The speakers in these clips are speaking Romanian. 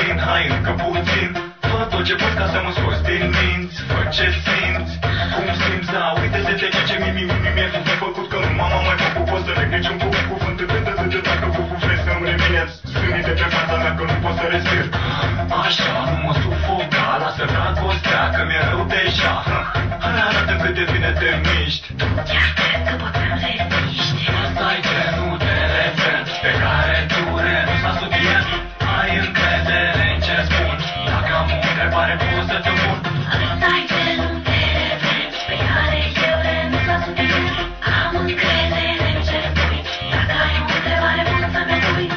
puțin, hai încă puțin. Fă tot ce poți ca să mă scoți din minți. Fă ce simți, cum simți, da. Uite-te de ce mi-e făcut că nu m-am mai făcut. Poți să leg niciun cuvânt de dacă vrei să-mi revineți zânii de pe fața mea că nu pot să respir. Așa, nu mă sufoca, lasă dragostea că mi-e rău deja. Hai arată-mi cât de bine te miști. Chiar cred că putem reziști. Asta-i genul de refren pe care tu renunți la subiect. Ai încredere în ce spun, dacă am o întrebare pot să te pun. Ăsta-i genul de refren pe care eu renunț la subiect. Am încredere în ce spui, dacă ai o întrebare pot să-mi pui.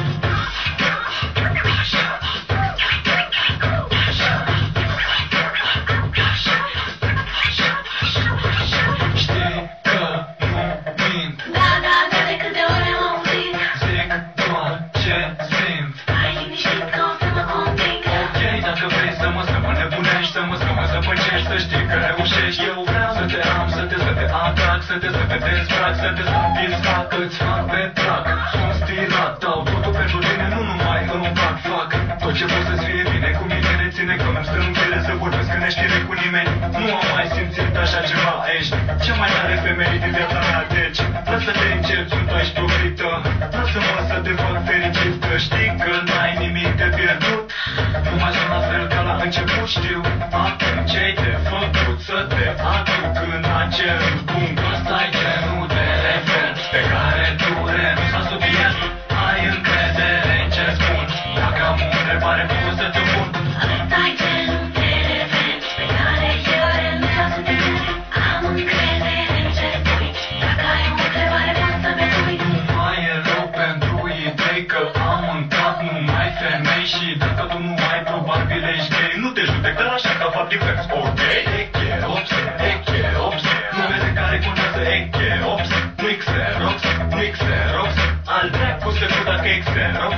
Știi că nu mint. Da, de câte ori am auzit. Zic doar ce simt. Ai liniștit că o să mă conving. Ok, dacă vrei să mă nebunești, să păcești, să știi că reușești. Eu vreau să te am, să te atrag, să te dezbrac, să te satisfac, îți fac pe trac. Sunt stilat, dau totul pentru tine, nu numai în un plac fac. Tot ce pot să-ți fie bine cu mine reține, că mi-am strângere să vorbesc în neștire cu nimeni. Nu am mai simțit așa ceva, ești cea mai tare femeie din viața mea, deci lasă-te încet, sunt aici profită. Lasă-mă să te fac fericită, știi că n-ai nimic de pierdut. Nu mai sunt la fel ca la început, știu. Acum ce-ai de făcut, să te aduc în acel punct. Ăsta-i genul de refren pe care tu renunți la subiect. Ai încredere în ce spun, dacă am o întrebare pot să te pun. Ăsta-i genul de refren pe care eu renunț la subiect. Am încredere în ce spui, dacă ai o întrebare pot să-mi pui. Nu mai e rău pentru idei că am în cap numai femei. Și dacă tu nu ai, probabil ești gay. Nu te judec, dar așa ca fapt divers, ok? Eche, ops, numele care contează, eche, ops. Nu-i Xerox, al dracu se cu dacă e Xerox.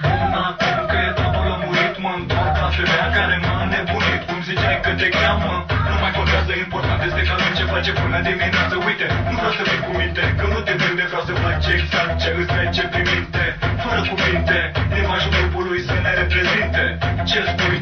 Bun, acum că e totul lămurit, mă întorc la femeia care m-a nebunit. Cum ziceai că te cheamă, nu mai contează, important este că nu ce face până dimineață. Uite, nu vreau să fii cu minte, că nu te vinde, vreau să fac exact ce îți trece prin minte. Fără cuvinte, limbajul grupului să ne reprezinte. Ce spui